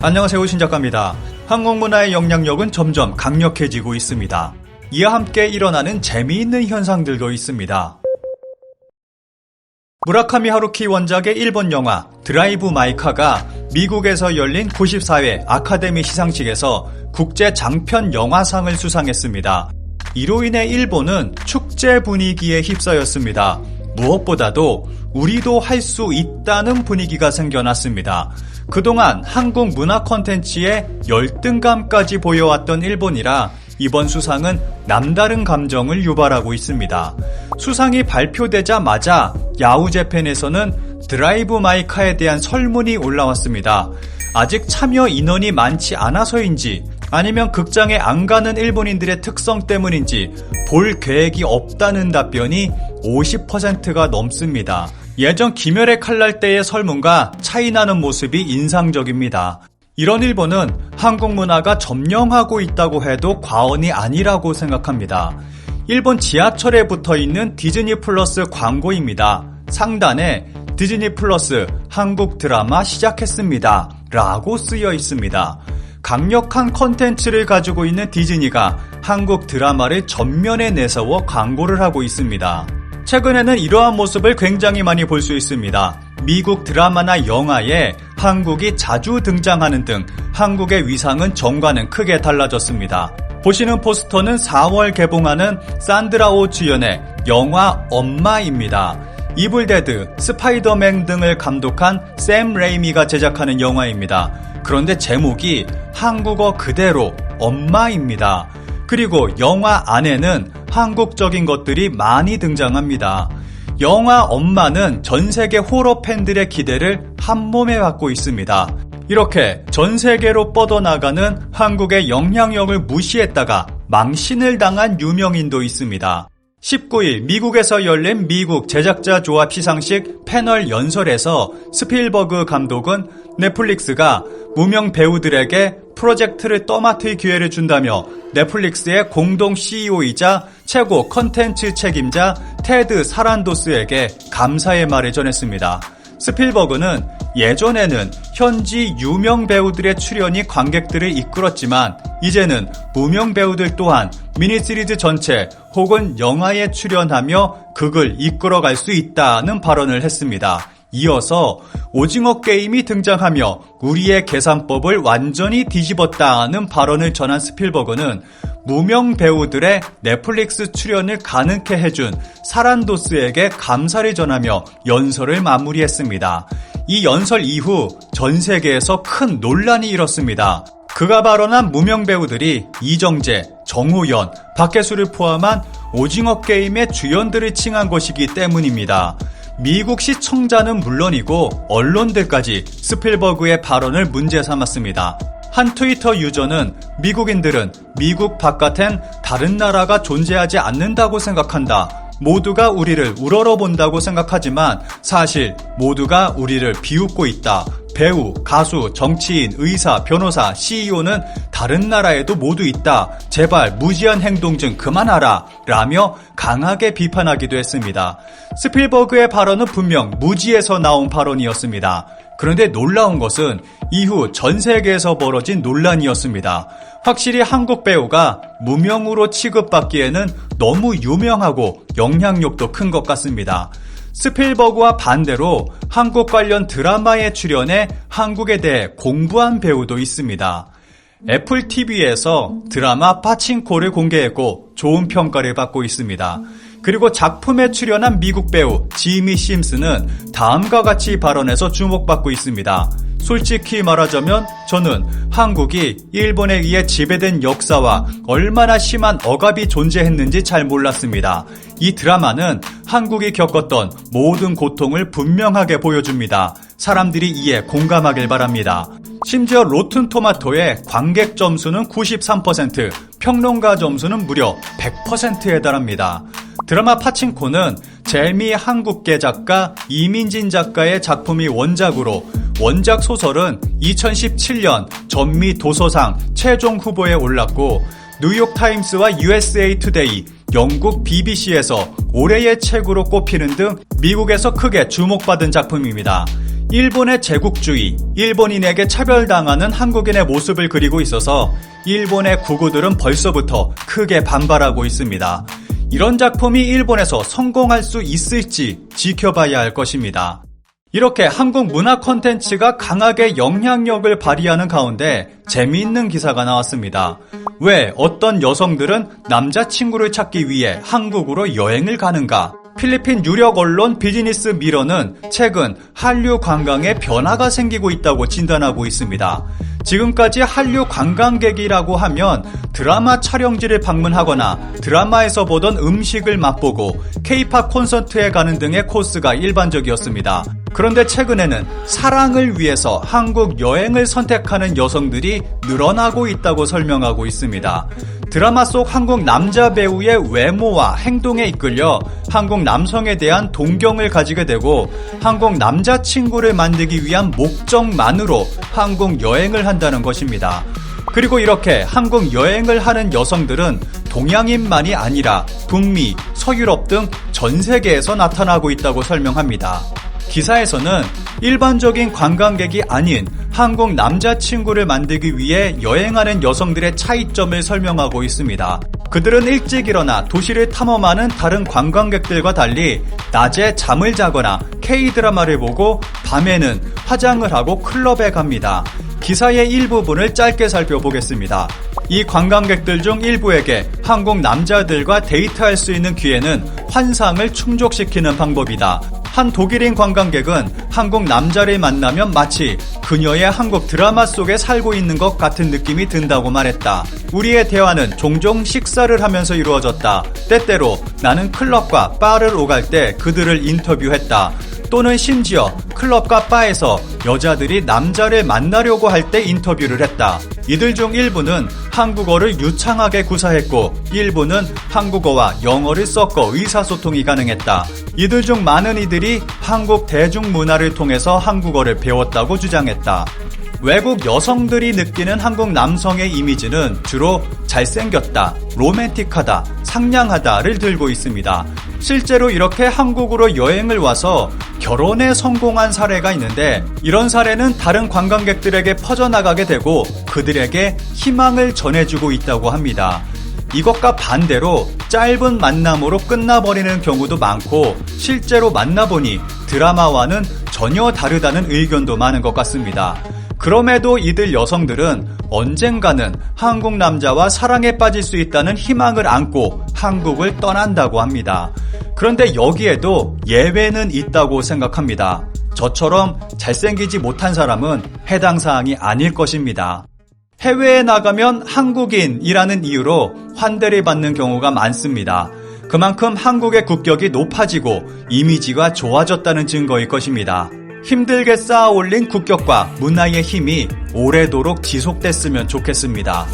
안녕하세요, 신작가입니다. 한국 문화의 영향력은 점점 강력해지고 있습니다. 이와 함께 일어나는 재미있는 현상들도 있습니다. 무라카미 하루키 원작의 일본 영화 드라이브 마이 카가 미국에서 열린 94회 아카데미 시상식에서 국제 장편 영화상을 수상했습니다. 이로 인해 일본은 축제 분위기에 휩싸였습니다. 무엇보다도 우리도 할 수 있다는 분위기가 생겨났습니다. 그동안 한국 문화 콘텐츠에 열등감까지 보여왔던 일본이라 이번 수상은 남다른 감정을 유발하고 있습니다. 수상이 발표되자마자 야후재팬에서는 드라이브 마이 카에 대한 설문이 올라왔습니다. 아직 참여 인원이 많지 않아서인지 아니면 극장에 안 가는 일본인들의 특성 때문인지 볼 계획이 없다는 답변이 50%가 넘습니다. 예전 김열의 칼날 때의 설문과 차이나는 모습이 인상적입니다. 이런 일본은 한국 문화가 점령하고 있다고 해도 과언이 아니라고 생각합니다. 일본 지하철에 붙어있는 디즈니 플러스 광고입니다. 상단에 디즈니 플러스 한국 드라마 시작했습니다 라고 쓰여 있습니다. 강력한 컨텐츠를 가지고 있는 디즈니가 한국 드라마를 전면에 내세워 광고를 하고 있습니다. 최근에는 이러한 모습을 굉장히 많이 볼 수 있습니다. 미국 드라마나 영화에 한국이 자주 등장하는 등 한국의 위상은 전과는 크게 달라졌습니다. 보시는 포스터는 4월 개봉하는 산드라 오 주연의 영화 엄마입니다. 이블데드, 스파이더맨 등을 감독한 샘 레이미가 제작하는 영화입니다. 그런데 제목이 한국어 그대로 엄마입니다. 그리고 영화 안에는 한국적인 것들이 많이 등장합니다. 영화 엄마는 전세계 호러 팬들의 기대를 한몸에 받고 있습니다. 이렇게 전세계로 뻗어나가는 한국의 영향력을 무시했다가 망신을 당한 유명인도 있습니다. 19일 미국에서 열린 미국 제작자 조합 시상식 패널 연설에서 스필버그 감독은 넷플릭스가 무명 배우들에게 프로젝트를 떠맡을 기회를 준다며 넷플릭스의 공동 CEO이자 최고 컨텐츠 책임자 테드 사란도스에게 감사의 말을 전했습니다. 스필버그는 예전에는 현지 유명 배우들의 출연이 관객들을 이끌었지만 이제는 무명 배우들 또한 미니시리즈 전체 혹은 영화에 출연하며 극을 이끌어갈 수 있다는 발언을 했습니다. 이어서 오징어 게임이 등장하며 우리의 계산법을 완전히 뒤집었다는 발언을 전한 스필버그는 무명 배우들의 넷플릭스 출연을 가능케 해준 사란도스에게 감사를 전하며 연설을 마무리했습니다. 이 연설 이후 전 세계에서 큰 논란이 일었습니다. 그가 발언한 무명 배우들이 이정재, 정호연, 박혜수를 포함한 오징어 게임의 주연들을 칭한 것이기 때문입니다. 미국 시청자는 물론이고 언론들까지 스필버그의 발언을 문제 삼았습니다. 한 트위터 유저는 미국인들은 미국 바깥엔 다른 나라가 존재하지 않는다고 생각한다. 모두가 우리를 우러러본다고 생각하지만 사실 모두가 우리를 비웃고 있다. 배우, 가수, 정치인, 의사, 변호사, CEO는 다른 나라에도 모두 있다. 제발 무지한 행동 좀 그만하라. 라며 강하게 비판하기도 했습니다. 스필버그의 발언은 분명 무지에서 나온 발언이었습니다. 그런데 놀라운 것은 이후 전 세계에서 벌어진 논란이었습니다. 확실히 한국 배우가 무명으로 취급받기에는 너무 유명하고 영향력도 큰 것 같습니다. 스필버그와 반대로 한국 관련 드라마에 출연해 한국에 대해 공부한 배우도 있습니다. 애플 TV에서 드라마 파친코를 공개했고 좋은 평가를 받고 있습니다. 그리고 작품에 출연한 미국 배우 지미 심스는 다음과 같이 발언해서 주목받고 있습니다. 솔직히 말하자면 저는 한국이 일본에 의해 지배된 역사와 얼마나 심한 억압이 존재했는지 잘 몰랐습니다. 이 드라마는 한국이 겪었던 모든 고통을 분명하게 보여줍니다. 사람들이 이에 공감하길 바랍니다. 심지어 로튼토마토의 관객 점수는 93%, 평론가 점수는 무려 100%에 달합니다. 드라마 파친코는 젤미 한국계 작가 이민진 작가의 작품이 원작으로 원작 소설은 2017년 전미 도서상 최종 후보에 올랐고 뉴욕타임스와 USA 투데이, 영국 BBC에서 올해의 책으로 꼽히는 등 미국에서 크게 주목받은 작품입니다. 일본의 제국주의, 일본인에게 차별당하는 한국인의 모습을 그리고 있어서 일본의 구구들은 벌써부터 크게 반발하고 있습니다. 이런 작품이 일본에서 성공할 수 있을지 지켜봐야 할 것입니다. 이렇게 한국 문화 콘텐츠가 강하게 영향력을 발휘하는 가운데 재미있는 기사가 나왔습니다. 왜 어떤 여성들은 남자친구를 찾기 위해 한국으로 여행을 가는가? 필리핀 유력 언론 비즈니스 미러는 최근 한류 관광에 변화가 생기고 있다고 진단하고 있습니다. 지금까지 한류 관광객이라고 하면 드라마 촬영지를 방문하거나 드라마에서 보던 음식을 맛보고 K-팝 콘서트에 가는 등의 코스가 일반적이었습니다. 그런데 최근에는 사랑을 위해서 한국 여행을 선택하는 여성들이 늘어나고 있다고 설명하고 있습니다. 드라마 속 한국 남자 배우의 외모와 행동에 이끌려 한국 남성에 대한 동경을 가지게 되고 한국 남자친구를 만들기 위한 목적만으로 한국 여행을 한다는 것입니다. 그리고 이렇게 한국 여행을 하는 여성들은 동양인만이 아니라 북미, 서유럽 등 전 세계에서 나타나고 있다고 설명합니다. 기사에서는 일반적인 관광객이 아닌 한국 남자친구를 만들기 위해 여행하는 여성들의 차이점을 설명하고 있습니다. 그들은 일찍 일어나 도시를 탐험하는 다른 관광객들과 달리 낮에 잠을 자거나 K-드라마를 보고 밤에는 화장을 하고 클럽에 갑니다. 기사의 일부분을 짧게 살펴보겠습니다. 이 관광객들 중 일부에게 한국 남자들과 데이트할 수 있는 기회는 환상을 충족시키는 방법이다. 한 독일인 관광객은 한국 남자를 만나면 마치 그녀의 한국 드라마 속에 살고 있는 것 같은 느낌이 든다고 말했다. 우리의 대화는 종종 식사를 하면서 이루어졌다. 때때로 나는 클럽과 바를 오갈 때 그들을 인터뷰했다. 또는 심지어 클럽과 바에서 여자들이 남자를 만나려고 할 때 인터뷰를 했다. 이들 중 일부는 한국어를 유창하게 구사했고 일부는 한국어와 영어를 섞어 의사소통이 가능했다. 이들 중 많은 이들이 한국 대중문화를 통해서 한국어를 배웠다고 주장했다. 외국 여성들이 느끼는 한국 남성의 이미지는 주로 잘생겼다, 로맨틱하다, 상냥하다를 들고 있습니다. 실제로 이렇게 한국으로 여행을 와서 결혼에 성공한 사례가 있는데 이런 사례는 다른 관광객들에게 퍼져나가게 되고 그들에게 희망을 전해주고 있다고 합니다. 이것과 반대로 짧은 만남으로 끝나버리는 경우도 많고 실제로 만나보니 드라마와는 전혀 다르다는 의견도 많은 것 같습니다. 그럼에도 이들 여성들은 언젠가는 한국 남자와 사랑에 빠질 수 있다는 희망을 안고 한국을 떠난다고 합니다. 그런데 여기에도 예외는 있다고 생각합니다. 저처럼 잘생기지 못한 사람은 해당 사항이 아닐 것입니다. 해외에 나가면 한국인이라는 이유로 환대를 받는 경우가 많습니다. 그만큼 한국의 국격이 높아지고 이미지가 좋아졌다는 증거일 것입니다. 힘들게 쌓아 올린 국격과 문화의 힘이 오래도록 지속됐으면 좋겠습니다.